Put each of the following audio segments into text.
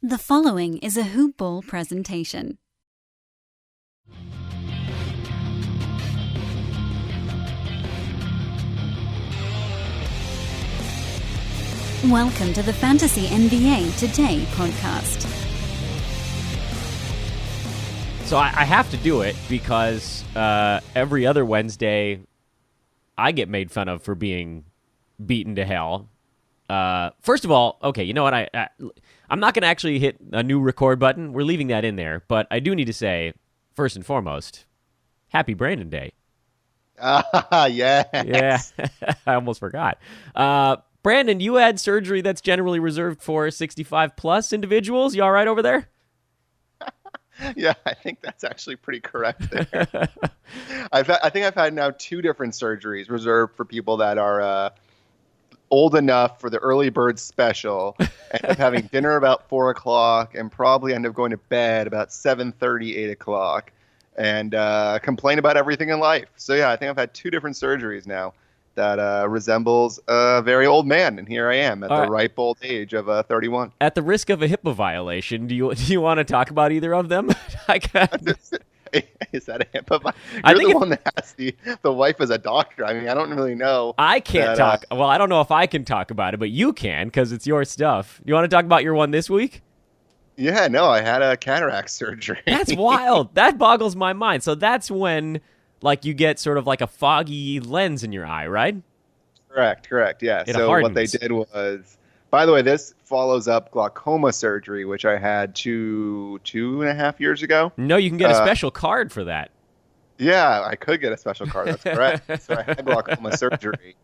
The following is a Hoop Ball presentation. Welcome to the Fantasy NBA Today podcast. So I have to do it because every other Wednesday I get made fun of for being beaten to hell. First of all, okay, you know what? I'm not going to actually hit a new record button. We're leaving that in there. But I do need to say, first and foremost, Happy Brandon Day. Yes. Yeah, I almost forgot. Brandon, you had surgery that's generally reserved for 65-plus individuals. You all right over there? Yeah, I think that's actually pretty correct there. I think I've had now 2 different surgeries reserved for people that are old enough for the early bird special, end up having dinner about 4 o'clock, and probably end up going to bed about 7:30, 8 o'clock, and complain about everything in life. So yeah, I think I've had 2 different surgeries now that resembles a very old man, and here I am at the ripe old age of 31. At the risk of a HIPAA violation, do you want to talk about either of them? Is that a HIPAA? You're the one that has the wife as a doctor. I mean, I don't really know. I can't talk. Well, I don't know if I can talk about it, but you can because it's your stuff. You want to talk about your one this week? Yeah, no, I had a cataract surgery. That's wild. That boggles my mind. So that's when, like, you get sort of like a foggy lens in your eye, right? Correct. Yeah. So hardens. What they did was, by the way, this follows up glaucoma surgery, which I had two and a half years ago. No, you can get a special card for that. Yeah, I could get a special card. That's correct. So I had glaucoma surgery.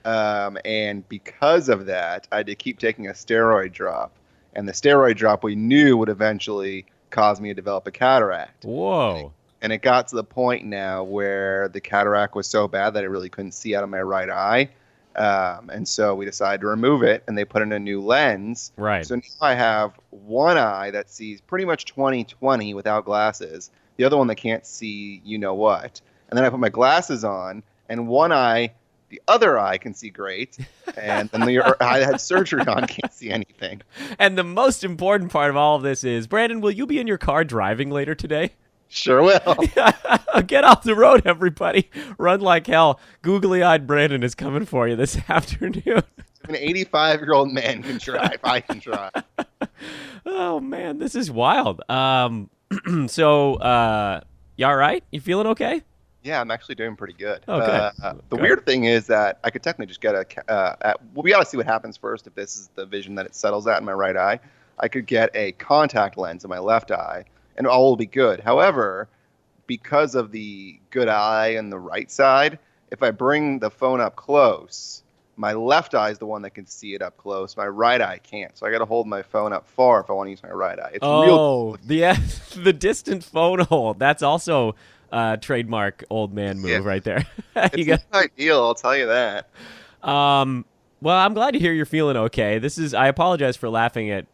And because of that, I had to keep taking a steroid drop. And the steroid drop we knew would eventually cause me to develop a cataract. Whoa. And it got to the point now where the cataract was so bad that I really couldn't see out of my right eye. And so we decided to remove it, and they put in a new lens. Right. So now I have one eye that sees pretty much 20/20 without glasses. The other one that can't see you-know-what. And then I put my glasses on, and one eye, the other eye can see great, and then the eye that had surgery on can't see anything. And the most important part of all of this is, Brandon, will you be in your car driving later today? Sure will. Get off the road, everybody. Run like hell. Googly-eyed Brandon is coming for you this afternoon. If an 85-year-old man can drive, I can drive. Oh, man, this is wild. So, you all right? You feeling okay? Yeah, I'm actually doing pretty good. Okay. The weird thing is that I could technically just get we got to see what happens first if this is the vision that it settles at in my right eye. I could get a contact lens in my left eye, and all will be good. However, because of the good eye and the right side, if I bring the phone up close, my left eye is the one that can see it up close. My right eye can't. So I got to hold my phone up far if I want to use my right eye. It's real. The distant phone hold. That's also a trademark old man move right there. It's not ideal, I'll tell you that. Well, I'm glad to hear you're feeling okay. I apologize for laughing at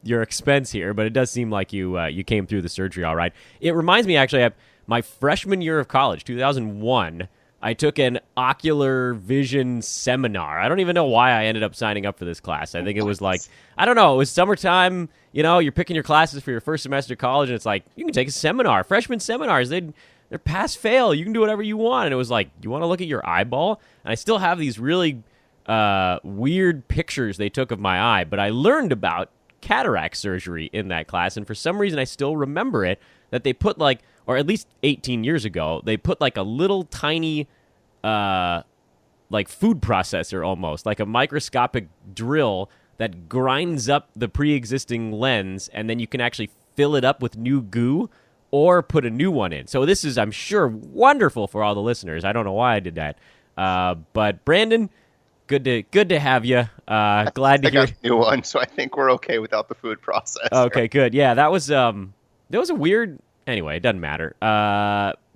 your expense here, but it does seem like you came through the surgery all right. It reminds me, actually, of my freshman year of college, 2001. I took an ocular vision seminar. I don't even know why I ended up signing up for this class. I think it was like, I don't know, it was summertime. You're picking your classes for your first semester of college, and it's like, you can take a seminar. Freshman seminars, they're pass-fail. You can do whatever you want. And it was like, you want to look at your eyeball? And I still have these really weird pictures they took of my eye, but I learned about cataract surgery in that class, and for some reason I still remember it, that they put or at least 18 years ago, they put a little tiny food processor, almost like a microscopic drill that grinds up the pre-existing lens, and then you can actually fill it up with new goo or put a new one in. So this is, I'm sure, wonderful for all the listeners. I don't know why I did that, but Brandon, Good to have you. Glad to hear. I got a new one, so I think we're okay without the food process. Okay, good. Yeah, that was a weird. Anyway, it doesn't matter.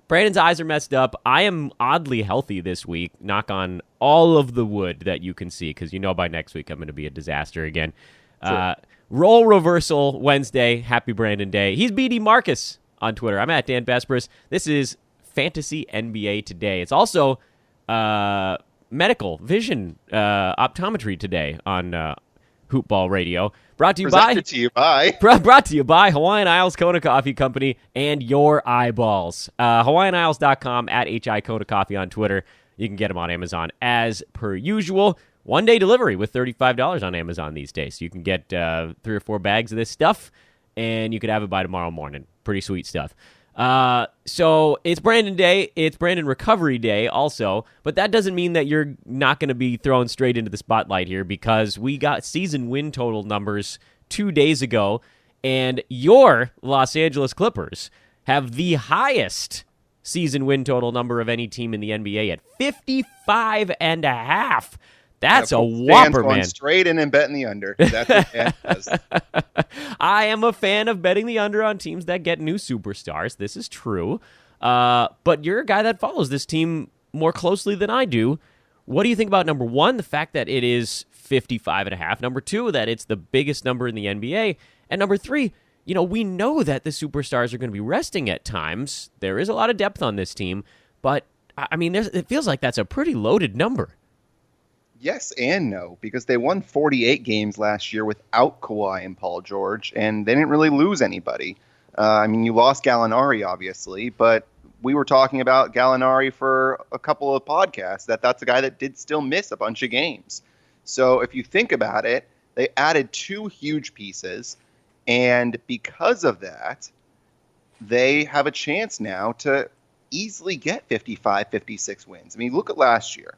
Brandon's eyes are messed up. I am oddly healthy this week. Knock on all of the wood that you can see, because by next week I'm going to be a disaster again. Sure. Role reversal Wednesday. Happy Brandon Day. He's BD Marcus on Twitter. I'm at Dan Besbris. This is Fantasy NBA Today. It's also medical vision optometry today on Hoopball Radio. Brought to you Presented to you by brought to you by Hawaiian Isles Kona Coffee Company and your eyeballs. HawaiianIsles.com, at HI Kona Coffee on Twitter. You can get them on Amazon as per usual. One-day delivery with $35 on Amazon these days. So you can get 3 or 4 bags of this stuff, and you could have it by tomorrow morning. Pretty sweet stuff. So it's Brandon Day. It's Brandon Recovery Day also, but that doesn't mean that you're not going to be thrown straight into the spotlight here, because we got season win total numbers 2 days ago, and your Los Angeles Clippers have the highest season win total number of any team in the NBA at 55.5. That's a whopper, man. Straight in and betting the under. That's what Dan does. I am a fan of betting the under on teams that get new superstars. This is true. But you're a guy that follows this team more closely than I do. What do you think about, number one, the fact that it is 55.5? Number two, that it's the biggest number in the NBA. And number three, we know that the superstars are going to be resting at times. There is a lot of depth on this team. But, I mean, it feels like that's a pretty loaded number. Yes and no, because they won 48 games last year without Kawhi and Paul George, and they didn't really lose anybody. You lost Gallinari, obviously, but we were talking about Gallinari for a couple of podcasts, that's a guy that did still miss a bunch of games. So if you think about it, they added 2 huge pieces, and because of that, they have a chance now to easily get 55, 56 wins. I mean, look at last year.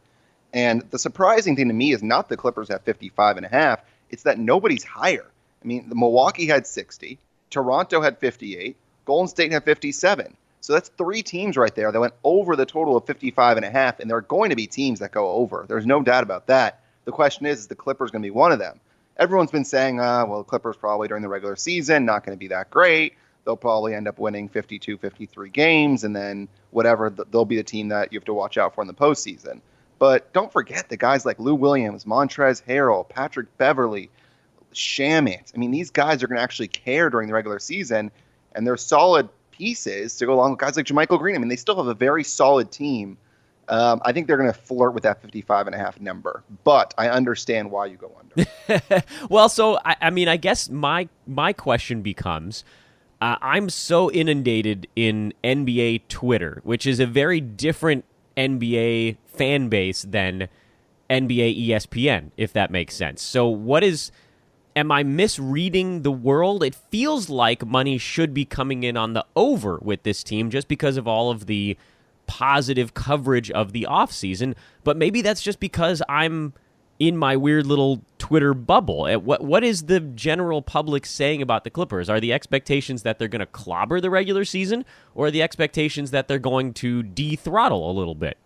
And the surprising thing to me is not the Clippers have 55.5. It's that nobody's higher. I mean, the Milwaukee had 60. Toronto had 58. Golden State had 57. So that's 3 teams right there that went over the total of 55.5. And there are going to be teams that go over. There's no doubt about that. The question is the Clippers going to be one of them? Everyone's been saying, the Clippers probably during the regular season, not going to be that great. They'll probably end up winning 52, 53 games. And then whatever, they'll be the team that you have to watch out for in the postseason. But don't forget the guys like Lou Williams, Montrezl Harrell, Patrick Beverley, Shamet. I mean, these guys are going to actually care during the regular season, and they're solid pieces to go along with guys like JaMychal Green. I mean, they still have a very solid team. I think they're going to flirt with that 55.5 number, but I understand why you go under. Well, so, I guess my question becomes, I'm so inundated in NBA Twitter, which is a very different NBA fan base than NBA ESPN, if that makes sense. So am I misreading the world? It feels like money should be coming in on the over with this team just because of all of the positive coverage of the offseason, but maybe that's just because I'm in my weird little Twitter bubble. What is the general public saying about the Clippers? Are the expectations that they're going to clobber the regular season, or are the expectations that they're going to de-throttle a little bit?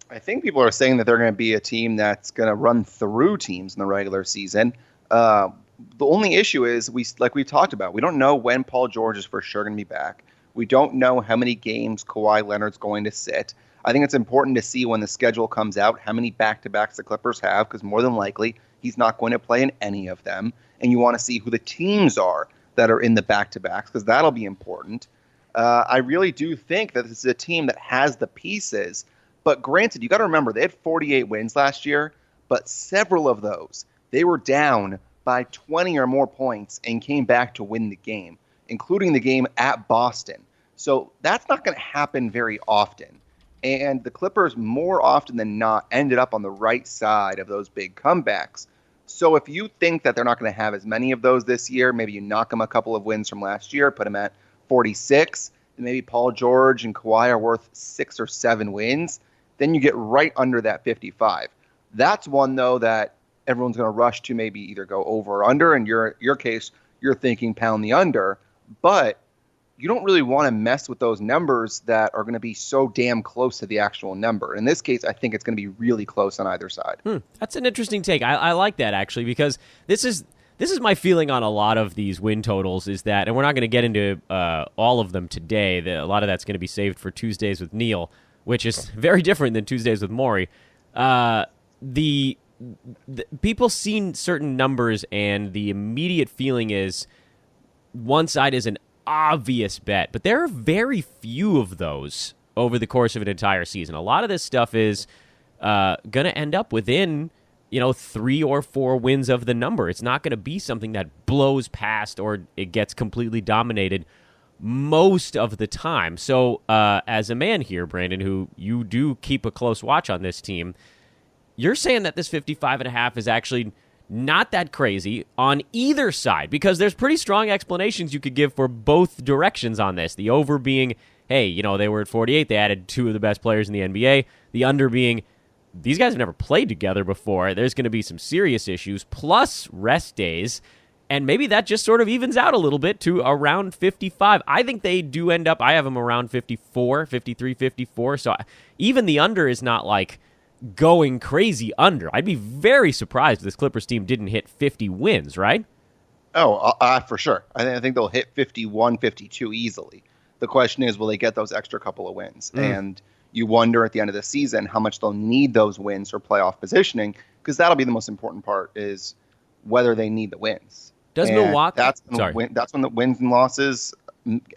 I think people are saying that they're going to be a team that's going to run through teams in the regular season. The only issue is, like we talked about, we don't know when Paul George is for sure going to be back. We don't know how many games Kawhi Leonard's going to sit. I think it's important to see when the schedule comes out how many back-to-backs the Clippers have, because more than likely he's not going to play in any of them. And you want to see who the teams are that are in the back-to-backs, because that'll be important. I really do think that this is a team that has the pieces. But granted, you got to remember, they had 48 wins last year, but several of those, they were down by 20 or more points and came back to win the game, including the game at Boston. So that's not going to happen very often. And the Clippers, more often than not, ended up on the right side of those big comebacks. So if you think that they're not going to have as many of those this year, maybe you knock them a couple of wins from last year, put them at 46, and maybe Paul George and Kawhi are worth 6 or 7 wins, then you get right under that 55. That's one, though, that everyone's going to rush to maybe either go over or under. In your case, you're thinking pound the under. But you don't really want to mess with those numbers that are going to be so damn close to the actual number. In this case, I think it's going to be really close on either side. That's an interesting take. I like that, actually, because this is my feeling on a lot of these win totals is that, and we're not going to get into all of them today. A lot of that's going to be saved for Tuesdays with Neil, which is very different than Tuesdays with Maury. The people seen certain numbers, and the immediate feeling is one side is an obvious bet, but there are very few of those over the course of an entire season. A lot of this stuff is going to end up within 3 or 4 wins of the number. It's not going to be something that blows past or it gets completely dominated most of the time. So as a man here, Brandon, who you do keep a close watch on this team, you're saying that this 55.5 is actually not that crazy on either side, because there's pretty strong explanations you could give for both directions on this. The over being, hey, they were at 48, they added 2 of the best players in the NBA. The under being, these guys have never played together before. There's going to be some serious issues, plus rest days, and maybe that just sort of evens out a little bit to around 55. I think they do end up, I have them around 54, 53, 54, so even the under is not like going crazy under. I'd be very surprised if this Clippers team didn't hit 50 wins, right? Oh, for sure. I think they'll hit 51, 52 easily. The question is, will they get those extra couple of wins? And you wonder at the end of the season how much they'll need those wins for playoff positioning, because that'll be the most important part, is whether they need the wins. Does Milwaukee? That's when the wins and losses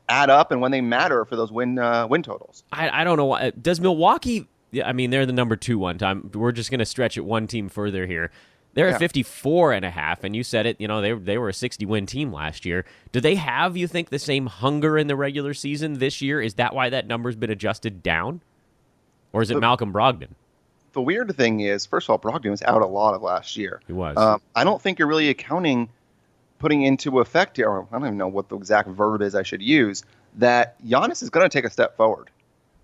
add up and when they matter for those win totals. I don't know why. Does Milwaukee? Yeah, I mean, they're the number 2 one time. We're just going to stretch it one team further here. They're at 54.5, and you said it. They were a 60-win team last year. Do they have, you think, the same hunger in the regular season this year? Is that why that number's been adjusted down? Or is it Malcolm Brogdon? The weird thing is, first of all, Brogdon was out a lot of last year. He was. I don't think you're really putting into effect here, or I don't even know what the exact verb is I should use, that Giannis is going to take a step forward.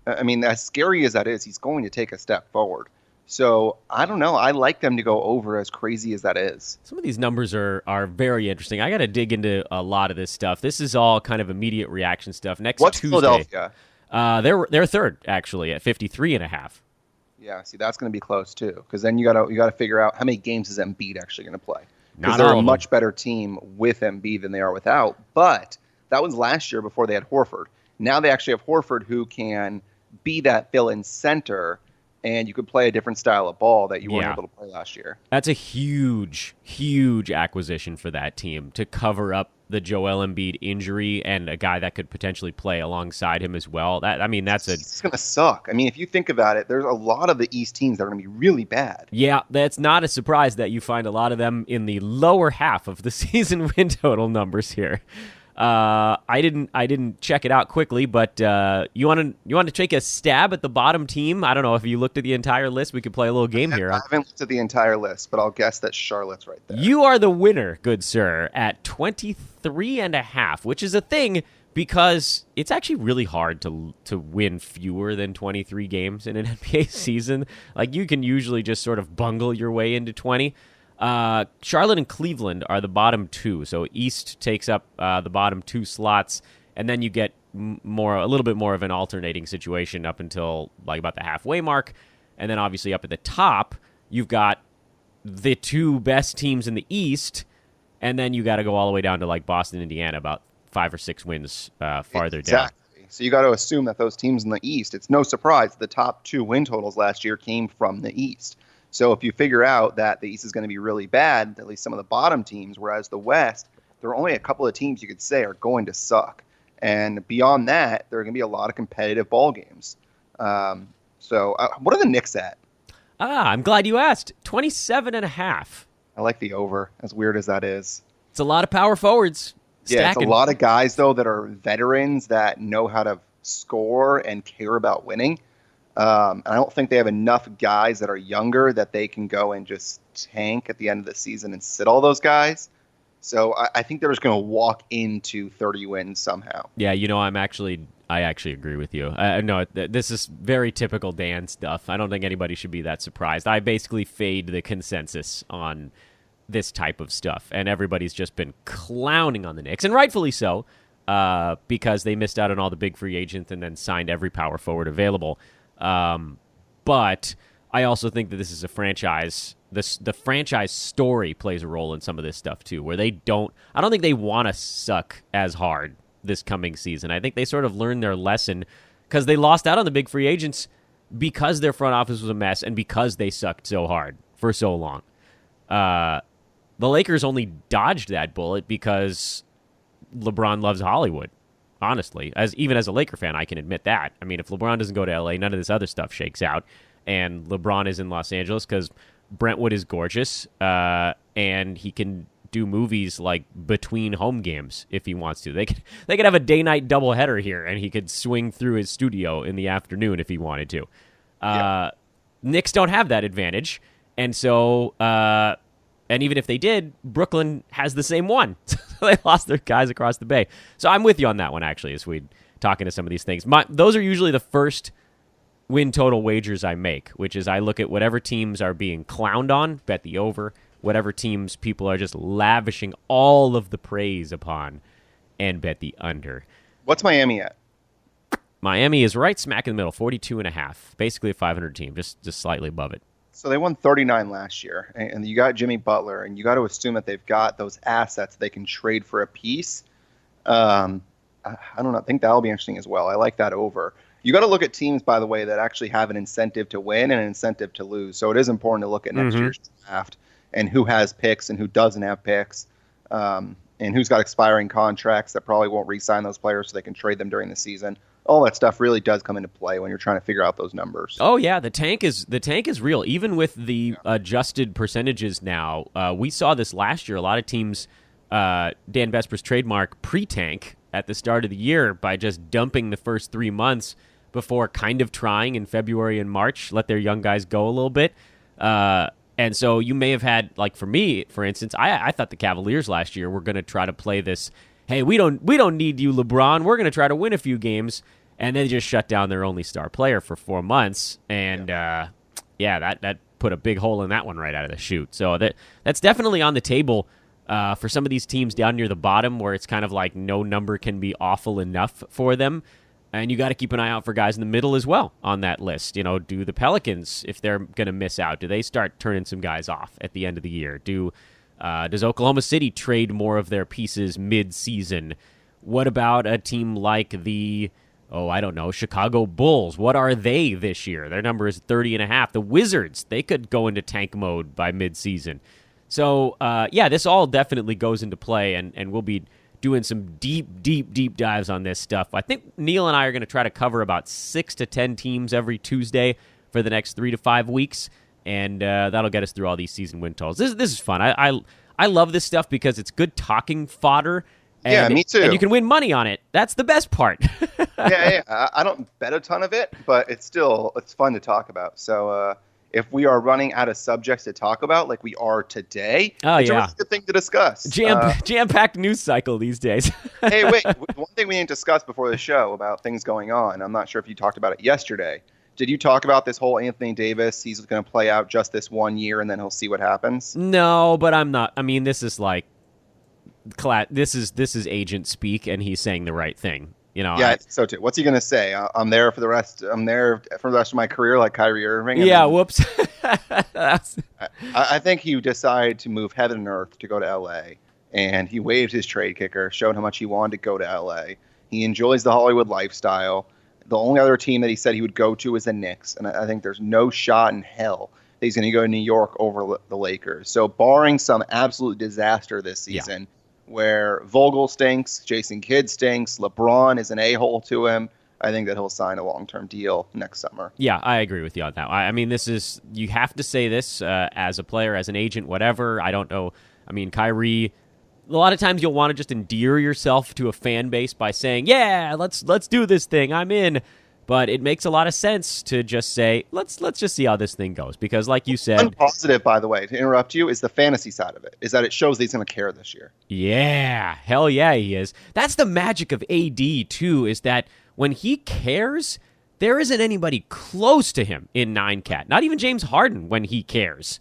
I mean, as scary as that is, he's going to take a step forward. So I don't know. I like them to go over, as crazy as that is. Some of these numbers are very interesting. I got to dig into a lot of this stuff. This is all kind of immediate reaction stuff. What's Tuesday, Philadelphia? They're third actually at 53.5. Yeah, see, that's going to be close too, because then you got to figure out how many games is Embiid actually going to play. Because they're a much better team with Embiid than they are without. But that was last year before they had Horford. Now they actually have Horford, who can be that fill-in center, and you could play a different style of ball that you weren't able to play last year. That's a huge, huge acquisition for that team to cover up the Joel Embiid injury and a guy that could potentially play alongside him as well. It's going to suck. I mean, if you think about it, there's a lot of the East teams that are going to be really bad. Yeah, that's not a surprise that you find a lot of them in the lower half of the season win total numbers here. I didn't check it out quickly, but you want to take a stab at the bottom team? I don't know if you looked at the entire list. We could play a little game here. I haven't looked at the entire list, but I'll guess that Charlotte's right there. You are the winner, good sir, at 23.5, which is a thing because it's actually really hard to win fewer than 23 games in an NBA season. Like, you can usually just sort of bungle your way into 20. Charlotte and Cleveland are the bottom 2, so East takes up the bottom 2 slots, and then you get a little bit more of an alternating situation up until like about the halfway mark, and then obviously up at the top you've got the 2 best teams in the East, and then you got to go all the way down to like Boston, Indiana, about 5 or 6 wins farther down. So you got to assume that those teams in the East, it's no surprise the top 2 win totals last year came from the East. So if you figure out that the East is going to be really bad, at least some of the bottom teams, whereas the West, there are only a couple of teams you could say are going to suck. And beyond that, there are going to be a lot of competitive ball games. So what are the Knicks at? I'm glad you asked. 27.5. I like the over, as weird as that is. It's a lot of power forwards. Yeah, it's a lot of guys, though, that are veterans that know how to score and care about winning. And I don't think they have enough guys that are younger that they can go and just tank at the end of the season and sit all those guys. So I think they're just going to walk into 30 wins somehow. Yeah, I actually agree with you. No, this is very typical Dan stuff. I don't think anybody should be that surprised. I basically fade the consensus on this type of stuff, and everybody's just been clowning on the Knicks, and rightfully so, because they missed out on all the big free agents and then signed every power forward available. But I also think that this is a franchise. The franchise story plays a role in some of this stuff too, where I don't think they want to suck as hard this coming season. I think they sort of learned their lesson because they lost out on the big free agents because their front office was a mess and because they sucked so hard for so long. The Lakers only dodged that bullet because LeBron loves Hollywood. Honestly, even as a Laker fan, I can admit that. I mean, if LeBron doesn't go to LA, none of this other stuff shakes out. And LeBron is in Los Angeles because Brentwood is gorgeous, and he can do movies like between home games if he wants to. They could have a day-night doubleheader here, and he could swing through his studio in the afternoon if he wanted to. Knicks don't have that advantage, and so and even if they did, Brooklyn has the same one. They lost their guys across the bay. So I'm with you on that one, actually, as we talk into some of these things. Those are usually the first win total wagers I make, which is I look at whatever teams are being clowned on, bet the over, whatever teams people are just lavishing all of the praise upon, and bet the under. What's Miami at? Miami is right smack in the middle, 42.5, basically a 500 team, just slightly above it. So they won 39 last year, and you got Jimmy Butler, and you got to assume that they've got those assets they can trade for a piece. I don't know. I think that'll be interesting as well. I like that over. You got to look at teams, by the way, that actually have an incentive to win and an incentive to lose. So it is important to look at next year's draft and who has picks and who doesn't have picks, and who's got expiring contracts that probably won't re-sign those players so they can trade them during the season. All that stuff really does come into play when you're trying to figure out those numbers. Oh yeah, the tank is real. Even with the adjusted percentages now, we saw this last year. A lot of teams, Dan Besbris trademark pre-tank at the start of the year by just dumping the first 3 months before kind of trying in February and March, let their young guys go a little bit. And so you may have had, like for me, for instance, I thought the Cavaliers last year were going to try to play this, hey, we don't need you, LeBron. We're going to try to win a few games. And then just shut down their only star player for 4 months. And, that put a big hole in that one right out of the chute. So that's definitely on the table for some of these teams down near the bottom where it's kind of like no number can be awful enough for them. And you got to keep an eye out for guys in the middle as well on that list. You know, do the Pelicans, if they're going to miss out, do they start turning some guys off at the end of the year? Does Oklahoma City trade more of their pieces mid-season? What about a team like the... Chicago Bulls. What are they this year? Their number is 30.5. The Wizards, they could go into tank mode by midseason. So, this all definitely goes into play, and we'll be doing some deep dives on this stuff. I think Neil and I are going to try to cover about 6 to 10 teams every Tuesday for the next 3 to 5 weeks, and that'll get us through all these season win totals. This is fun. I love this stuff because it's good talking fodder. And, me too. And you can win money on it. That's the best part. I don't bet a ton of it, but it's fun to talk about. So if we are running out of subjects to talk about, like we are today, it's a really good thing to discuss. Jam-packed news cycle these days. Hey, wait. One thing we didn't discuss before the show about things going on. I'm not sure if you talked about it yesterday. Did you talk about this whole Anthony Davis? He's going to play out just this 1 year, and then he'll see what happens. No, but I'm not. I mean, this is like... This is agent speak, and he's saying the right thing. You know. Yeah, so too. What's he gonna say? I'm there for the rest of my career, like Kyrie Irving. Yeah. Whoops. I think he decided to move heaven and earth to go to L.A. and he waived his trade kicker, showed how much he wanted to go to L.A. He enjoys the Hollywood lifestyle. The only other team that he said he would go to is the Knicks, and I think there's no shot in hell that he's going to go to New York over the Lakers. So, barring some absolute disaster this season. Yeah. Where Vogel stinks, Jason Kidd stinks, LeBron is an a-hole to him, I think that he'll sign a long-term deal next summer. Yeah, I agree with you on that. I mean, you have to say this as a player, as an agent, whatever. I don't know. I mean, Kyrie, a lot of times you'll want to just endear yourself to a fan base by saying, yeah, let's do this thing, I'm in. But it makes a lot of sense to just say, let's just see how this thing goes. Because like you said... One positive, by the way, to interrupt you, is the fantasy side of it, is that it shows that he's going to care this year. Yeah, hell yeah, he is. That's the magic of AD, too, is that when he cares, there isn't anybody close to him in 9-cat. Not even James Harden, when he cares,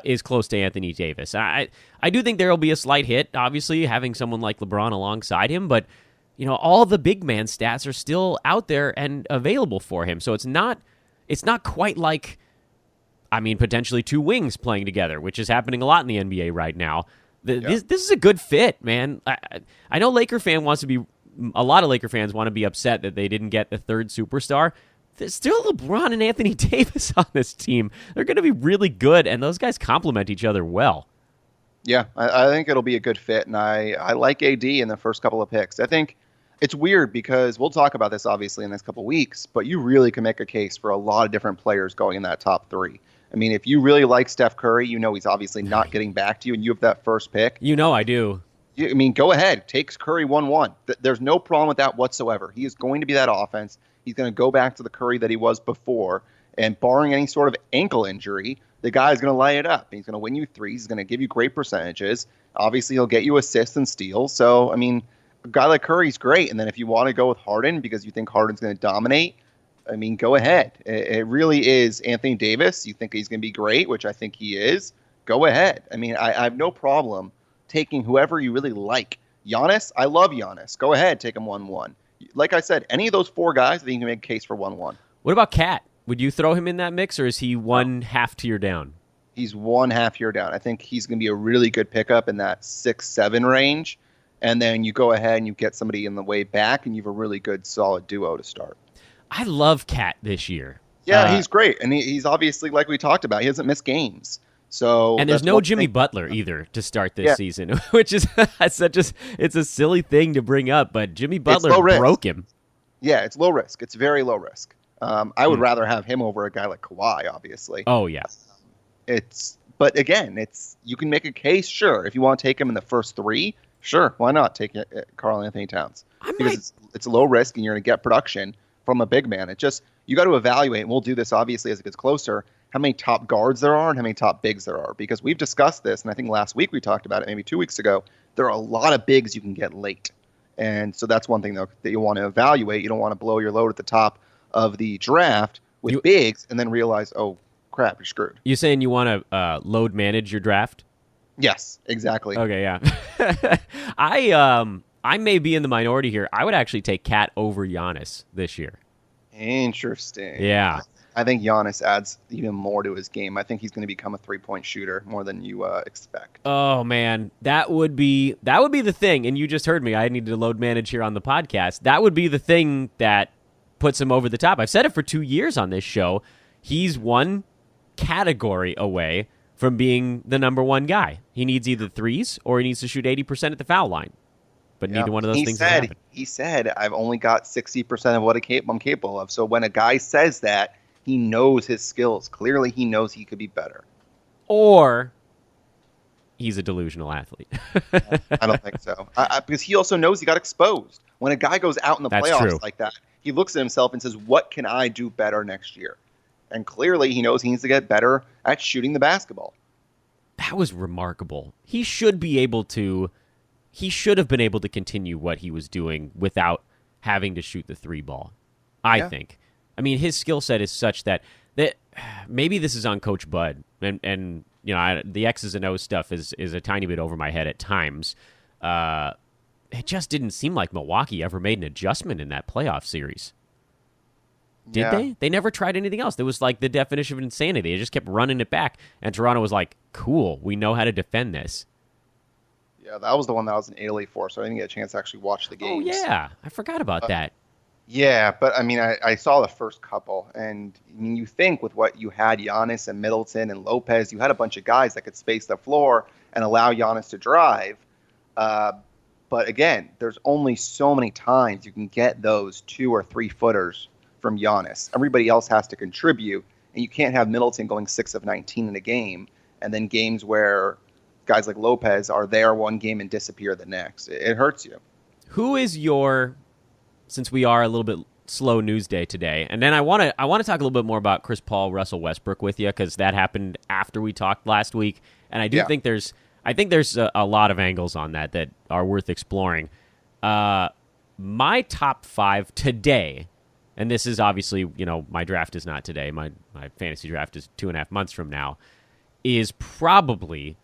is close to Anthony Davis. I do think there will be a slight hit, obviously, having someone like LeBron alongside him, but... You know, all the big man stats are still out there and available for him. So it's not quite like, I mean, potentially two wings playing together, which is happening a lot in the NBA right now. This is a good fit, man. I know a lot of Laker fans want to be upset that they didn't get the third superstar. There's still LeBron and Anthony Davis on this team. They're going to be really good, and those guys complement each other well. Yeah, I think it'll be a good fit, and I like AD in the first couple of picks. I think it's weird because we'll talk about this obviously in the next couple of weeks, but you really can make a case for a lot of different players going in that top 3. I mean, if you really like Steph Curry, he's obviously not getting back to you, and you have that first pick. I do. I mean, go ahead. Take Curry 1-1. There's no problem with that whatsoever. He is going to be that offense. He's going to go back to the Curry that he was before. And barring any sort of ankle injury, the guy is going to lay it up. He's going to win you threes. He's going to give you great percentages. Obviously, he'll get you assists and steals. So, I mean, a guy like Curry's great. And then if you want to go with Harden because you think Harden's going to dominate, I mean, go ahead. It really is Anthony Davis. You think he's going to be great, which I think he is. Go ahead. I mean, I have no problem taking whoever you really like. Giannis, I love Giannis. Go ahead, take him 1-1. Like I said, any of those four guys, I think you can make a case for 1-1. What about Cat? Would you throw him in that mix, or is he one half tier down? He's one half tier down. I think he's going to be a really good pickup in that 6-7 range. And then you go ahead and you get somebody in the way back, and you have a really good, solid duo to start. I love Cat this year. Yeah, he's great. And he's obviously, like we talked about, he hasn't missed games. And there's no Jimmy Butler either to start this season, which is it's a silly thing to bring up, but Jimmy Butler broke him. Yeah, it's low risk. It's very low risk. I would rather have him over a guy like Kawhi, obviously. Oh yeah. But again, you can make a case, sure, if you want to take him in the first three, sure, why not take Karl Anthony Towns? Because it's low risk and you're going to get production from a big man. You got to evaluate, and we'll do this obviously as it gets closer, how many top guards there are and how many top bigs there are. Because we've discussed this, and I think last week we talked about it, maybe 2 weeks ago. There are a lot of bigs you can get late. And so that's one thing, though, that you want to evaluate. You don't want to blow your load at the top of the draft with bigs and then realize, oh, crap, you're screwed. You saying you want to load manage your draft? Yes, exactly. Okay, yeah. I may be in the minority here. I would actually take Cat over Giannis this year. Interesting. Yeah. I think Giannis adds even more to his game. I think he's going to become a three-point shooter more than you expect. Oh man, that would be the thing. And you just heard me. I need to load manage here on the podcast. That would be the thing that puts him over the top. I've said it for 2 years on this show. He's one category away from being the number one guy. He needs either threes or he needs to shoot 80% at the foul line. But neither one of those things has happened. He said, I've only got 60% of what I'm capable of. So when a guy says that, he knows his skills. Clearly, he knows he could be better. Or he's a delusional athlete. I don't think so. Because he also knows he got exposed. When a guy goes out in the playoffs like that, he looks at himself and says, what can I do better next year? And clearly, he knows he needs to get better at shooting the basketball. That was remarkable. He should have been able to continue what he was doing without having to shoot the three ball, I think. I mean, his skill set is such that maybe this is on Coach Bud, and the X's and O's stuff is a tiny bit over my head at times. It just didn't seem like Milwaukee ever made an adjustment in that playoff series. Did they? They never tried anything else. There was like the definition of insanity. They just kept running it back, and Toronto was like, cool, we know how to defend this. Yeah, that was the one that I was in Italy for, so I didn't get a chance to actually watch the games. Oh, yeah. I forgot about that. Yeah, but I mean, I saw the first couple, and I mean, you think with what you had, Giannis and Middleton and Lopez, you had a bunch of guys that could space the floor and allow Giannis to drive. But again, there's only so many times you can get those 2 or 3 footers from Giannis. Everybody else has to contribute, and you can't have Middleton going 6 of 19 in a game, and then games where guys like Lopez are there one game and disappear the next. It hurts you. Who is your... Since we are a little bit slow news day today, and then I want to talk a little bit more about Chris Paul, Russell Westbrook with you, because that happened after we talked last week, and I think there's a lot of angles on that are worth exploring. My top 5 today, and this is obviously, my draft is not today. My fantasy draft is 2.5 months from now, is probably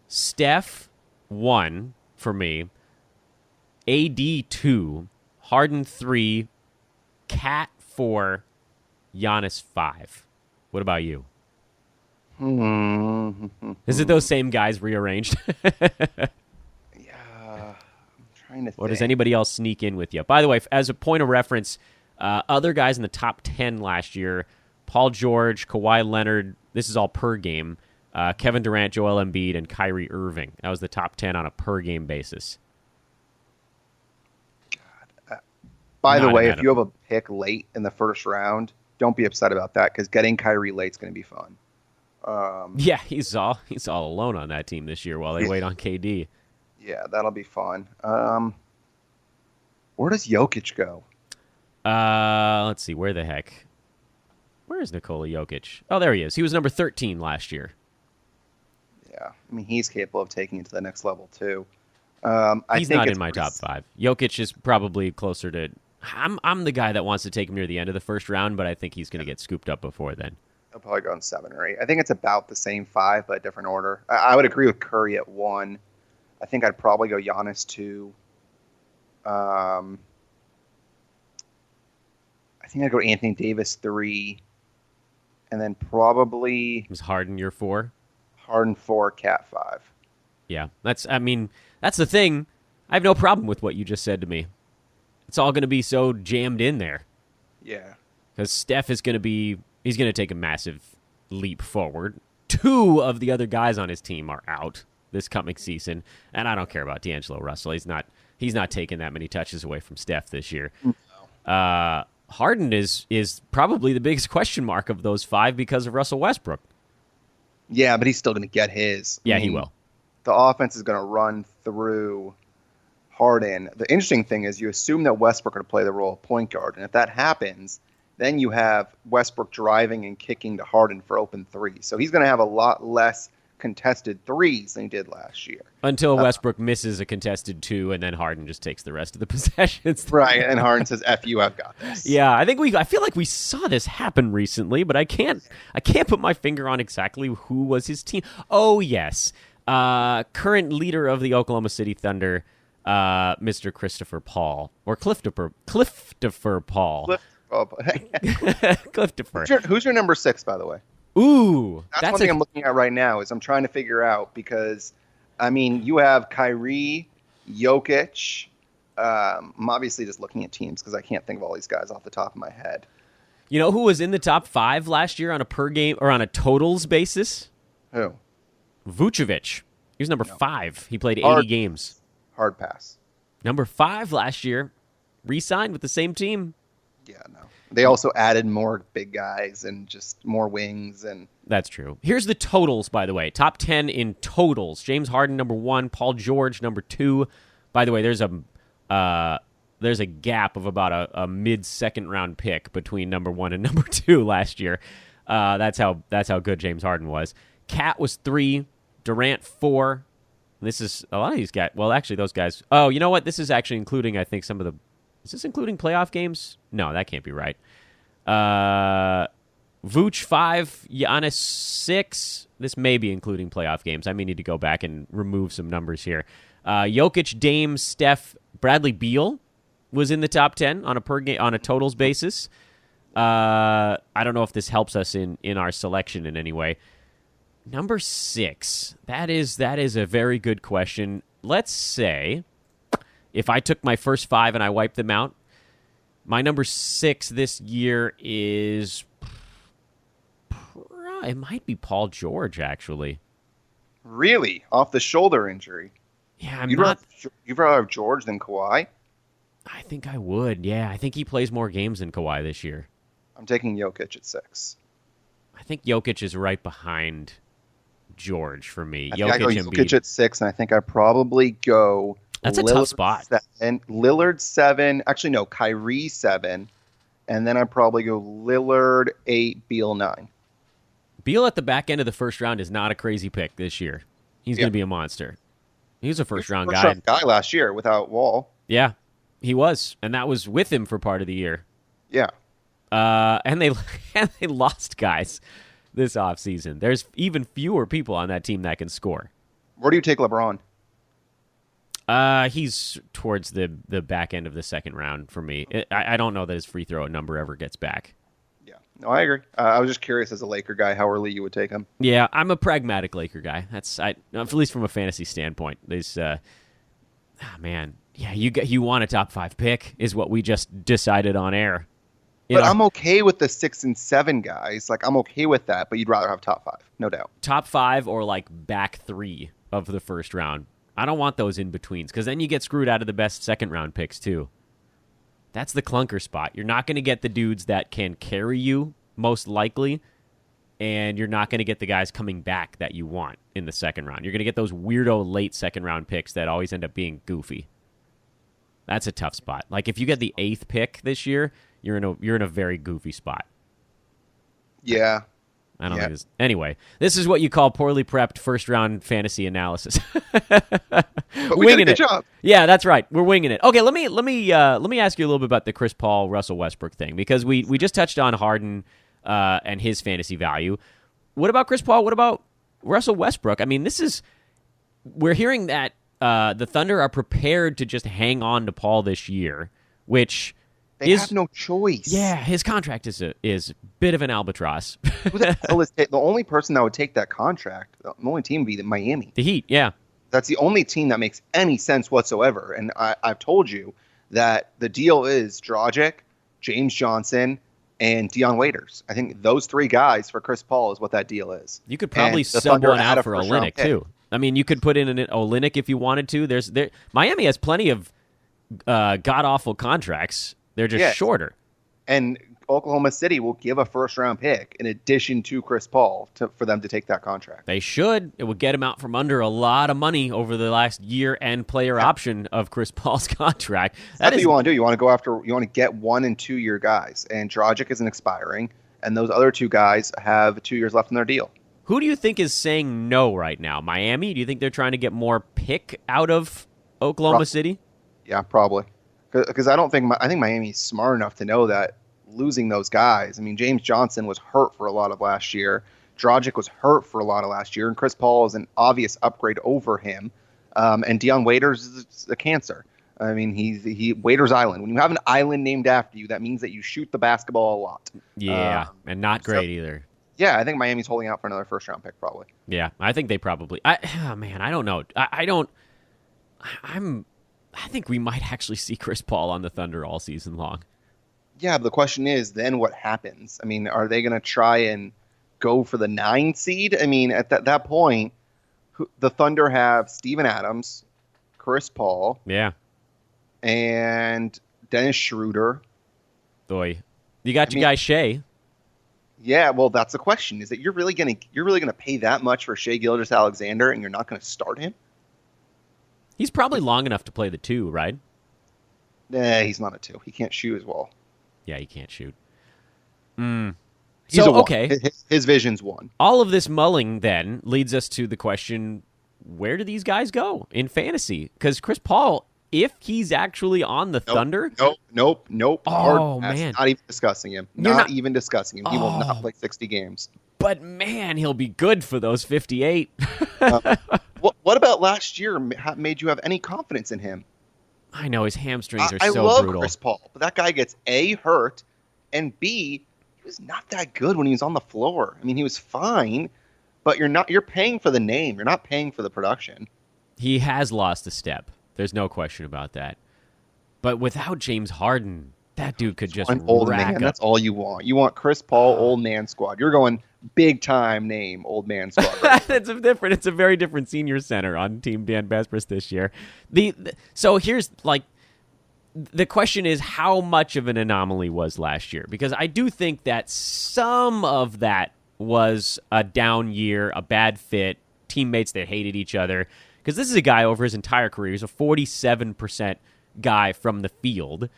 Steph 1 for me, AD 2, Harden 3, Cat 4, Giannis 5. What about you? Is it those same guys rearranged? Yeah, I'm trying to think. Or does anybody else sneak in with you? By the way, as a point of reference, other guys in the top 10 last year, Paul George, Kawhi Leonard, this is all per game, Kevin Durant, Joel Embiid, and Kyrie Irving. That was the top 10 on a per-game basis. By the way, if you have a pick late in the first round, don't be upset about that because getting Kyrie late is going to be fun. Yeah, he's all alone on that team this year while they wait on KD. Yeah, that'll be fun. Where does Jokic go? Let's see. Where the heck? Where is Nikola Jokic? Oh, there he is. He was number 13 last year. Yeah, I mean, he's capable of taking it to the next level, too. He's not in my top 5. Jokic is probably closer to... I'm the guy that wants to take him near the end of the first round, but I think he's going to get scooped up before then. I'll probably go in 7 or 8. I think it's about the same 5, but a different order. I would agree with Curry at 1. I think I'd probably go Giannis 2. I think I'd go Anthony Davis 3. And then probably... Was Harden your 4? Harden 4, Cat 5. Yeah, that's the thing. I have no problem with what you just said to me. It's all going to be so jammed in there. Yeah. Because Steph is going to be... He's going to take a massive leap forward. 2 of the other guys on his team are out this coming season, and I don't care about D'Angelo Russell. He's not taking that many touches away from Steph this year. No. Harden is probably the biggest question mark of those 5 because of Russell Westbrook. Yeah, but he's still going to get his. Yeah, he will. The offense is going to run through Harden. The interesting thing is you assume that Westbrook going to play the role of point guard, and if that happens, then you have Westbrook driving and kicking to Harden for open threes. So he's going to have a lot less contested threes than he did last year. Until Westbrook misses a contested 2, and then Harden just takes the rest of the possessions. Right, and Harden says, "F you, I've got this." Yeah, I feel like we saw this happen recently, but I can't put my finger on exactly who was his team. Oh yes, current leader of the Oklahoma City Thunder, Mr. Christopher Paul or Clifftopher Paul. Clifftopher. Who's your number 6, by the way? Ooh, that's one thing I'm looking at right now is I'm trying to figure out because, I mean, you have Kyrie, Jokic. I'm obviously just looking at teams because I can't think of all these guys off the top of my head. You know who was in the top 5 last year on a per game or on a totals basis? Who? Vucevic. He was number 5. He played 80 games. Hard pass. Number 5 last year. Re-signed with the same team. Yeah, no. They also added more big guys and just more wings. And that's true. Here's the totals, by the way. Top 10 in totals. James Harden, number 1. Paul George, number 2. By the way, there's a gap of about a mid-second round pick between number 1 and number 2 last year. That's how good James Harden was. Cat was 3. Durant 4. This is a lot of these guys. Well, actually, those guys. Oh, you know what? This is actually including, I think, some of the. Is this including playoff games? No, that can't be right. Vooch 5, Giannis 6. This may be including playoff games. I may need to go back and remove some numbers here. Jokic, Dame, Steph, Bradley Beal was in the top 10 on a per game on a totals basis. I don't know if this helps us in our selection in any way. Number 6. That is a very good question. Let's say if I took my first 5 and I wiped them out, my number 6 this year is it might be Paul George, actually. Really? Off the shoulder injury? Yeah, You'd rather have George than Kawhi? I think I would, yeah. I think he plays more games than Kawhi this year. I'm taking Jokic at 6. I think Jokic is right behind George for me. I go Jokic at 6, and I think I'd probably go... That's a tough spot. 7, Lillard 7. Actually, no, Kyrie 7. And then I'd probably go Lillard 8, Beal 9. Beal at the back end of the first round is not a crazy pick this year. He's going to be a monster. He was a first-round guy. Guy last year without Wall. Yeah, he was. And that was with him for part of the year. Yeah. And they lost guys this offseason. There's even fewer people on that team that can score. Where do you take LeBron? He's towards the back end of the second round for me. I don't know that his free throw number ever gets back. Yeah, no, I agree. I was just curious as a Laker guy how early you would take him. Yeah, I'm a pragmatic Laker guy. At least from a fantasy standpoint. There's, man, yeah, you want a top 5 pick is what we just decided on air. But I'm okay with the 6 and 7 guys. Like, I'm okay with that, but you'd rather have top 5, no doubt. Top 5 or like back 3 of the first round. I don't want those in-betweens because then you get screwed out of the best second-round picks, too. That's the clunker spot. You're not going to get the dudes that can carry you, most likely, and you're not going to get the guys coming back that you want in the second round. You're going to get those weirdo late second-round picks that always end up being goofy. That's a tough spot. Like, if you get the 8th pick this year, you're in a very goofy spot. Yeah. I don't think this. Anyway, this is what you call poorly prepped first-round fantasy analysis. But we did a good job. Yeah, that's right. We're winging it. Okay, let me ask you a little bit about the Chris Paul, Russell Westbrook thing, because we just touched on Harden and his fantasy value. What about Chris Paul? What about Russell Westbrook? I mean, we're hearing that the Thunder are prepared to just hang on to Paul this year, which they have no choice. Yeah, his contract is a bit of an albatross. The only person that would take that contract, the only team would be Miami. The Heat, yeah. That's the only team that makes any sense whatsoever. And I've told you that the deal is Dragic, James Johnson, and Dion Waiters. I think those 3 guys for Chris Paul is what that deal is. You could probably sub one out for Olynyk, too. I mean, you could put in an Olynyk if you wanted to. Miami has plenty of god-awful contracts. They're just shorter. And Oklahoma City will give a first-round pick in addition to Chris Paul for them to take that contract. They should. It would get him out from under a lot of money over the last year and player option of Chris Paul's contract. That's what you want to do. You want to get 1 and 2 year guys. And Dragic isn't expiring, and those other 2 guys have 2 years left in their deal. Who do you think is saying no right now? Miami? Do you think they're trying to get more pick out of Oklahoma City? Yeah, probably. Because I think Miami's smart enough to know that losing those guys. I mean, James Johnson was hurt for a lot of last year. Dragic was hurt for a lot of last year, and Chris Paul is an obvious upgrade over him. And Dion Waiters is a cancer. I mean, he Waiters Island. When you have an island named after you, that means that you shoot the basketball a lot. Yeah, and not great either. Yeah, I think Miami's holding out for another first-round pick, probably. Yeah, I think they probably. I don't know. I think we might actually see Chris Paul on the Thunder all season long. Yeah, but the question is, then what happens? I mean, are they going to try and go for the 9 seed? I mean, at that point, the Thunder have Steven Adams, Chris Paul, and Dennis Schroeder. Boy, you got your guy Shea. Yeah, well, that's the question: is that you're really gonna pay that much for Shea Gilgeous-Alexander, and you're not going to start him? He's probably long enough to play the 2, right? Nah, he's not a 2. He can't shoot as well. Yeah, he can't shoot. He's okay. His vision's 1. All of this mulling then leads us to the question: where do these guys go in fantasy? Because Chris Paul, if he's actually on the Thunder, nope. Oh man, not even discussing him. Not even discussing him. He will not play 60 games. But man, he'll be good for those 58. What about last year made you have any confidence in him? I know his hamstrings are so brutal. I love Chris Paul, but that guy gets A, hurt, and B, he was not that good when he was on the floor. I mean, he was fine, but you're paying for the name. You're not paying for the production. He has lost a step. There's no question about that. But without James Harden, that dude could just old rack man. up. That's all you want. You want Chris Paul, old man squad. You're going big time name, old man squad. Right? It's a very different senior center on Team Dan Besbris this year. So here's the question is, how much of an anomaly was last year? Because I do think that some of that was a down year, a bad fit, teammates that hated each other. Because this is a guy over his entire career. He's a 47% guy from the field.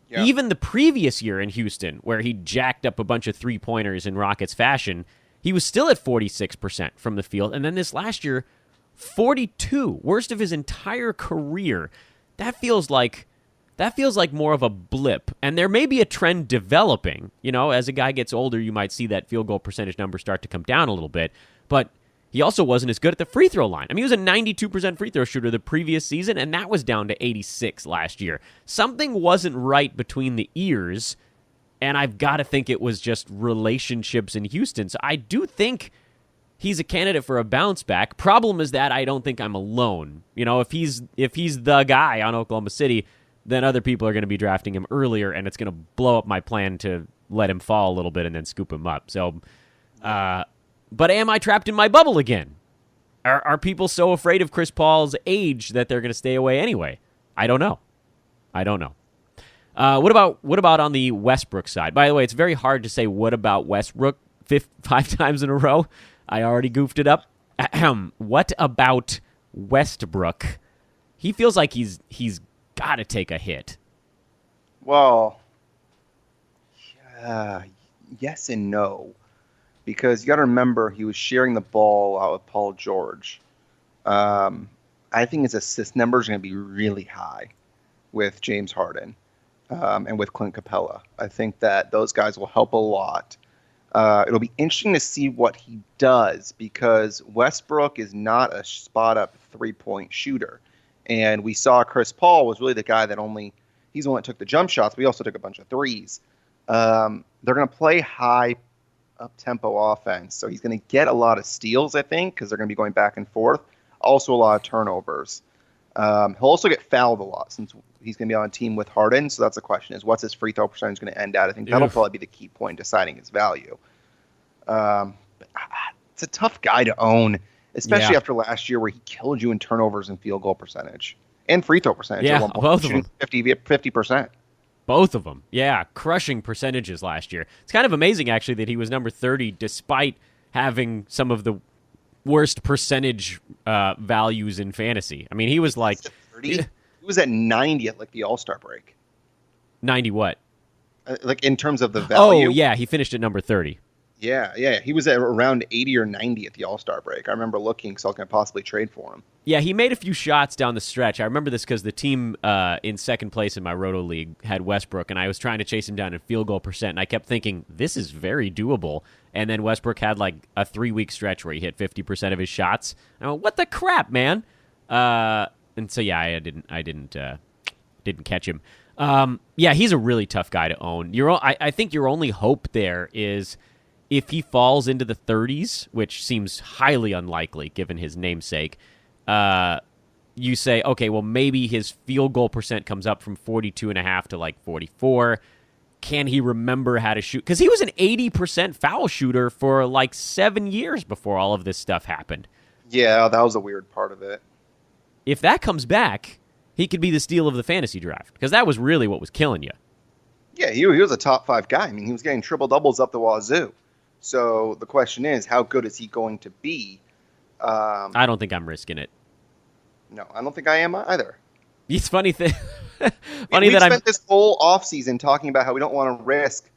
Yeah. Even the previous year in Houston, where he jacked up a bunch of three-pointers in Rockets fashion, he was still at 46% from the field. And then this last year, 42, worst of his entire career. That feels like more of a blip. And there may be a trend developing. You know, as a guy gets older, you might see that field goal percentage number start to come down a little bit. But he also wasn't as good at the free throw line. I mean, he was a 92% free throw shooter the previous season, and that was down to 86 last year. Something wasn't right between the ears, and I've got to think it was just relationships in Houston. So I do think he's a candidate for a bounce back. Problem is that I don't think I'm alone. You know, if he's the guy on Oklahoma City, then other people are going to be drafting him earlier, and it's going to blow up my plan to let him fall a little bit and then scoop him up. So, but am I trapped in my bubble again? Are people so afraid of Chris Paul's age that they're going to stay away anyway? I don't know. What about on the Westbrook side? By the way, it's very hard to say what about Westbrook 5 times in a row. I already goofed it up. Ahem. What about Westbrook? He feels like he's got to take a hit. Well, yes and no. Because you got to remember he was sharing the ball out with Paul George. I think his assist numbers are going to be really high with James Harden and with Clint Capella. I think that those guys will help a lot. It'll be interesting to see what he does because Westbrook is not a spot-up three-point shooter. And we saw Chris Paul was really the guy that he's the one that took the jump shots, but he also took a bunch of threes. They're going to play high up-tempo offense, so he's going to get a lot of steals, I think, because they're going to be going back and forth. Also a lot of turnovers. He'll also get fouled a lot since he's going to be on a team with Harden, so that's the question is, what's his free throw percentage going to end at? I think that'll probably be the key point in deciding his value. But it's a tough guy to own, especially after last year where he killed you in turnovers and field goal percentage and free throw percentage. Yeah, both of them. 50%. Both of them. Yeah, crushing percentages last year. It's kind of amazing, actually, that he was number 30 despite having some of the worst percentage values in fantasy. I mean, he was like... 30? He was at 90 at like the All-Star break. 90 what? Like in terms of the value. Oh, yeah, he finished at number 30. Yeah. He was at around 80 or 90 at the All-Star break. I remember looking because I was going to possibly trade for him. Yeah, he made a few shots down the stretch. I remember this because the team in second place in my Roto League had Westbrook, and I was trying to chase him down in field goal percent, and I kept thinking, this is very doable. And then Westbrook had like a 3-week stretch where he hit 50% of his shots. I went, what the crap, man? And so, yeah, I didn't catch him. Yeah, he's a really tough guy to own. I think your only hope there is if he falls into the 30s, which seems highly unlikely given his namesake, you say, okay, well, maybe his field goal percent comes up from 42.5 to like 44. Can he remember how to shoot? Because he was an 80% foul shooter for like 7 years before all of this stuff happened. Yeah, that was a weird part of it. If that comes back, he could be the steal of the fantasy draft because that was really what was killing you. Yeah, he was a top 5 guy. I mean, he was getting triple-doubles up the wazoo. So the question is, how good is he going to be? I don't think I'm risking it. No, I don't think I am either. It's funny thing. We spent this whole offseason talking about how we don't want to risk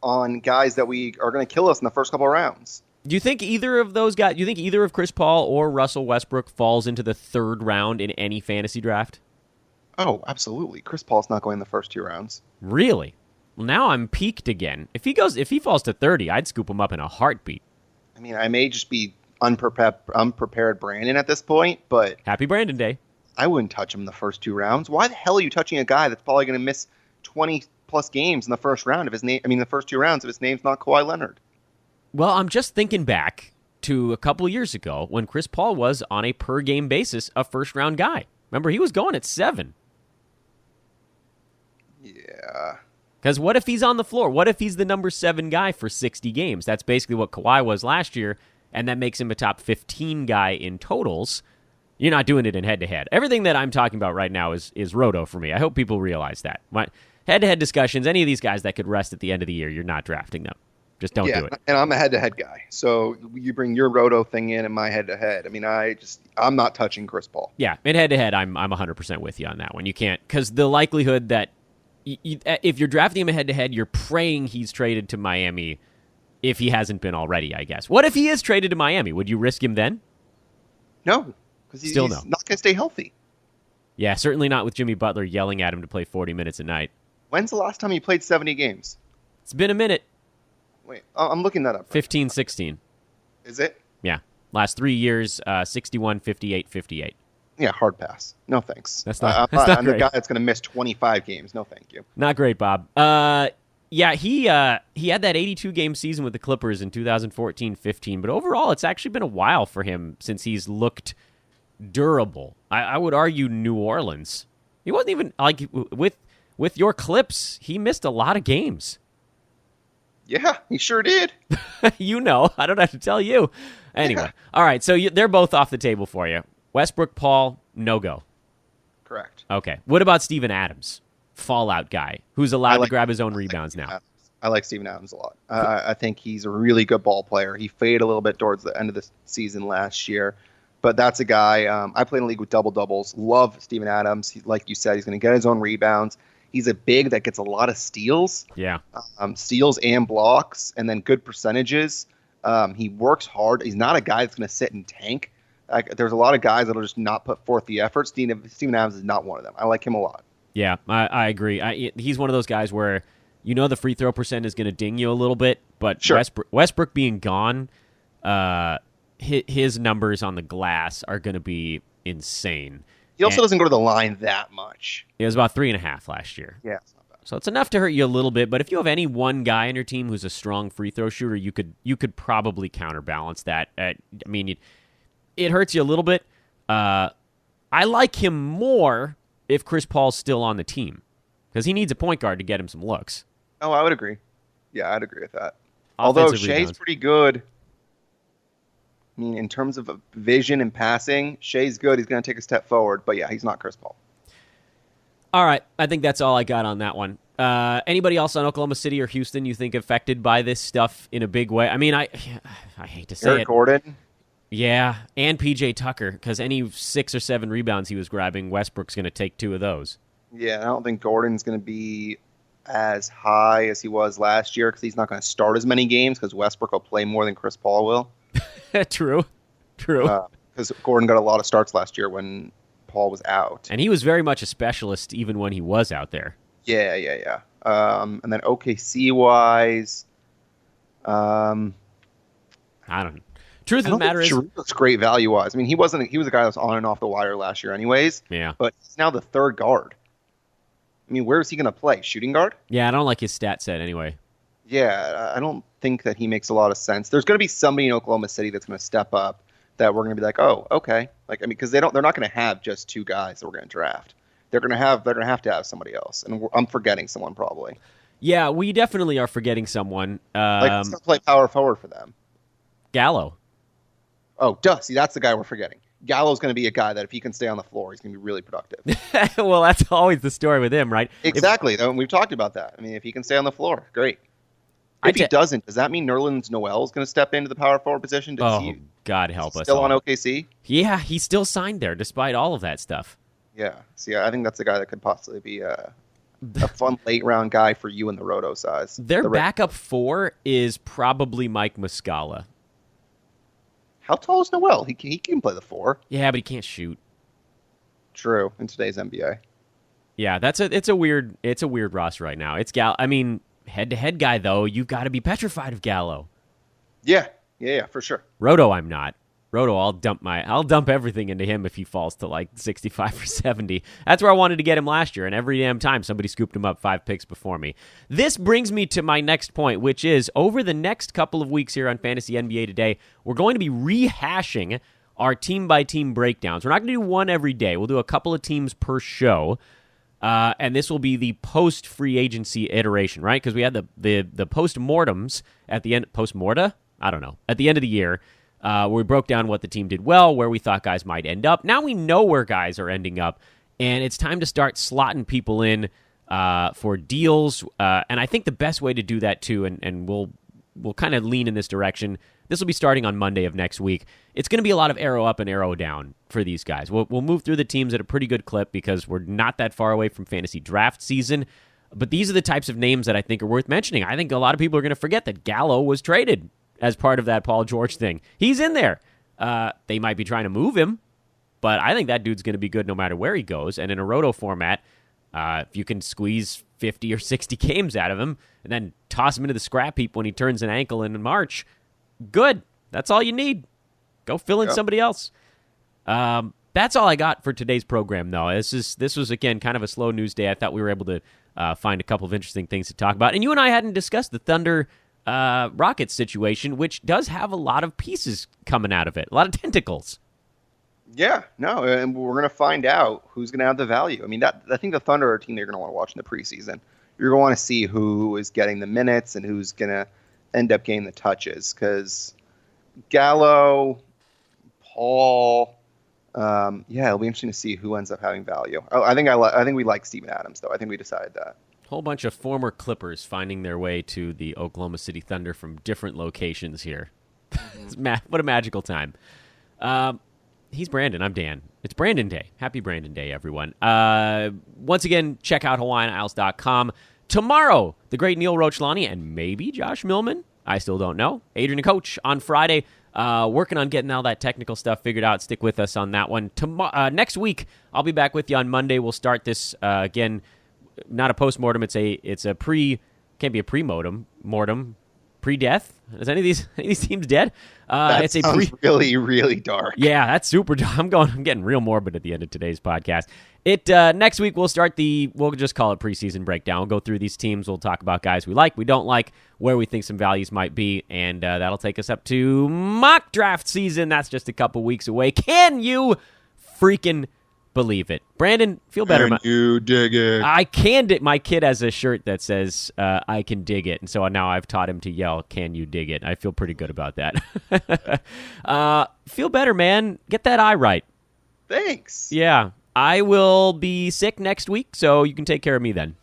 on guys that we are going to kill us in the first couple of rounds. Do you think either of those guys? Do you think either of Chris Paul or Russell Westbrook falls into the 3rd round in any fantasy draft? Oh, absolutely. Chris Paul's not going in the first 2 rounds. Really? Well, now I'm peaked again. If he falls to 30, I'd scoop him up in a heartbeat. I mean, I may just be unprepared Brandon at this point, but Happy Brandon Day. I wouldn't touch him in the first 2 rounds. Why the hell are you touching a guy that's probably going to miss 20-plus games in the first round the first 2 rounds if his name's not Kawhi Leonard? Well, I'm just thinking back to a couple of years ago when Chris Paul was on a per-game basis a first-round guy. Remember, he was going at 7. Yeah. Because what if he's on the floor? What if he's the number 7 guy for 60 games? That's basically what Kawhi was last year, and that makes him a top 15 guy in totals. You're not doing it in head-to-head. Everything that I'm talking about right now is roto for me. I hope people realize that. My head-to-head discussions, any of these guys that could rest at the end of the year, you're not drafting them. Just don't do it. And I'm a head-to-head guy. So you bring your roto thing in and my head-to-head. I mean, I'm not touching Chris Paul. Yeah, in head-to-head, I'm 100% with you on that one. You can't, because the likelihood that if you're drafting him head-to-head, you're praying he's traded to Miami if he hasn't been already, I guess. What if he is traded to Miami? Would you risk him then? No, because he's not going to stay healthy. Yeah, certainly not with Jimmy Butler yelling at him to play 40 minutes a night. When's the last time you played 70 games? It's been a minute. Wait, I'm looking that up. 15, 16. Is it? Yeah. Last 3 years, 61, 58, 58. Yeah, hard pass. No thanks. That's not great. I'm the guy that's going to miss 25 games. No thank you. Not great, Bob. Yeah, he had that 82-game season with the Clippers in 2014-15, but overall it's actually been a while for him since he's looked durable. I would argue New Orleans. He wasn't even, like, with your Clips, he missed a lot of games. Yeah, he sure did. You know, I don't have to tell you. Anyway, all right, so they're both off the table for you. Westbrook, Paul, no go. Correct. Okay. What about Steven Adams? Fallout guy who's allowed to grab his own rebounds now. I like Steven Adams a lot. I think he's a really good ball player. He faded a little bit towards the end of the season last year, but that's a guy. I play in a league with double doubles. Love Steven Adams. Like you said, he's going to get his own rebounds. He's a big that gets a lot of steals. Yeah. Steals and blocks, and then good percentages. He works hard. He's not a guy that's going to sit and tank. There's a lot of guys that'll just not put forth the effort. Steven Adams is not one of them. I like him a lot. Yeah, I agree. He's one of those guys where the free throw percent is going to ding you a little bit, but sure. Westbrook being gone, his numbers on the glass are going to be insane. He also doesn't go to the line that much. It was about 3.5 last year. Yeah, it's not bad. So it's enough to hurt you a little bit, but if you have any one guy on your team who's a strong free throw shooter, you could probably counterbalance that. It hurts you a little bit. I like him more if Chris Paul's still on the team, because he needs a point guard to get him some looks. Oh, I would agree. Yeah, I'd agree with that. Although Shea's pretty good. I mean, in terms of vision and passing, Shea's good. He's going to take a step forward. But yeah, he's not Chris Paul. All right. I think that's all I got on that one. Anybody else on Oklahoma City or Houston you think affected by this stuff in a big way? I mean, I hate to say Eric Gordon? Yeah, and PJ Tucker, because any 6 or 7 rebounds he was grabbing, Westbrook's going to take 2 of those. Yeah, I don't think Gordon's going to be as high as he was last year because he's not going to start as many games because Westbrook will play more than Chris Paul will. True. Because Gordon got a lot of starts last year when Paul was out. And he was very much a specialist even when he was out there. Yeah. And then OKC-wise, I don't know. Truth of the matter is, Chiru's great value-wise. I mean, he was a guy that was on and off the wire last year anyways. Yeah. But he's now the third guard. I mean, where is he going to play? Shooting guard? Yeah, I don't like his stat set anyway. Yeah, I don't think that he makes a lot of sense. There's going to be somebody in Oklahoma City that's going to step up that we're going to be like, oh, okay. Because they're not going to have just 2 guys that we're going to draft. They're going to have to have somebody else, and I'm forgetting someone probably. Yeah, we definitely are forgetting someone. Let's play power forward for them. Gallo. Oh, duh. See, that's the guy we're forgetting. Gallo's going to be a guy that if he can stay on the floor, he's going to be really productive. Well, that's always the story with him, right? Exactly. We've talked about that. I mean, if he can stay on the floor, great. If he doesn't, does that mean Nerlens Noel is going to step into the power forward position? God help us. Still on OKC? Yeah, he's still signed there despite all of that stuff. Yeah. See, I think that's a guy that could possibly be a fun late-round guy for you in the roto size. Their backup 4 is probably Mike Muscala. How tall is Noel? He can play the 4. Yeah, but he can't shoot. True, in today's NBA. Yeah, it's a weird roster right now. It's I mean, head-to-head guy though, you've got to be petrified of Gallo. Yeah, for sure. Roto, I'm not. Roto, I'll dump everything into him if he falls to like 65 or 70. That's where I wanted to get him last year, and every damn time somebody scooped him up 5 picks before me. This brings me to my next point, which is over the next couple of weeks here on Fantasy NBA Today, we're going to be rehashing our team-by-team breakdowns. We're not going to do one every day. We'll do a couple of teams per show, and this will be the post-free agency iteration, right? Because we had the post-mortems at the end. Post-morta? I don't know. At the end of the year, where we broke down what the team did well, where we thought guys might end up. Now we know where guys are ending up, and it's time to start slotting people in for deals. And I think the best way to do that, too, and we'll kind of lean in this direction, this will be starting on Monday of next week. It's going to be a lot of arrow up and arrow down for these guys. We'll move through the teams at a pretty good clip because we're not that far away from fantasy draft season. But these are the types of names that I think are worth mentioning. I think a lot of people are going to forget that Gallo was traded as part of that Paul George thing. He's in there. They might be trying to move him, but I think that dude's going to be good no matter where he goes. And in a roto format, if you can squeeze 50 or 60 games out of him and then toss him into the scrap heap when he turns an ankle in March, good. That's all you need. Go fill in somebody else. That's all I got for today's program, though. This was, again, kind of a slow news day. I thought we were able to find a couple of interesting things to talk about. And you and I hadn't discussed the Thunder Rockets situation, which does have a lot of pieces coming out of it, a lot of tentacles. Yeah, no, and we're going to find out who's going to have the value. I mean, I think the Thunder are a team that you're going to want to watch in the preseason. You're going to want to see who is getting the minutes and who's going to end up getting the touches, because Gallo, Paul, it'll be interesting to see who ends up having value. I think we like Steven Adams, though. I think we decided that. Whole bunch of former Clippers finding their way to the Oklahoma City Thunder from different locations here. What a magical time. He's Brandon. I'm Dan. It's Brandon Day. Happy Brandon Day, everyone. Once again, check out HawaiianIsles.com. Tomorrow, the great Neil Rochlani and maybe Josh Millman. I still don't know. Adrian and Coach on Friday. Working on getting all that technical stuff figured out. Stick with us on that one. Next week, I'll be back with you on Monday. We'll start this again. Not a post-mortem. It's a can't be a pre-mortem. Pre-death? Is any of these teams dead? That sounds really, really dark. Yeah, that's super dark. I'm getting real morbid at the end of today's podcast. Next week we'll just call it preseason breakdown. We'll go through these teams. We'll talk about guys we like, we don't like, where we think some values might be, and that'll take us up to mock draft season. That's just a couple weeks away. Can you freaking believe it? Brandon, feel better. Can you dig it? I can dig. My kid has a shirt that says I can dig it, and so now I've taught him to yell, can you dig it? I feel pretty good about that. Feel better, man. Get that eye right. Thanks. Yeah. I will be sick next week, so you can take care of me then.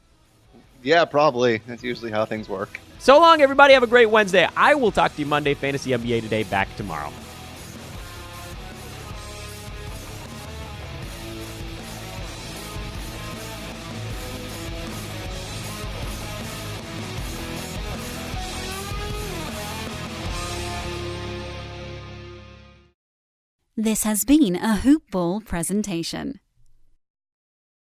Yeah, probably. That's usually how things work. So long, everybody. Have a great Wednesday. I will talk to you Monday. Fantasy NBA Today back tomorrow. This has been a Hoop Ball presentation.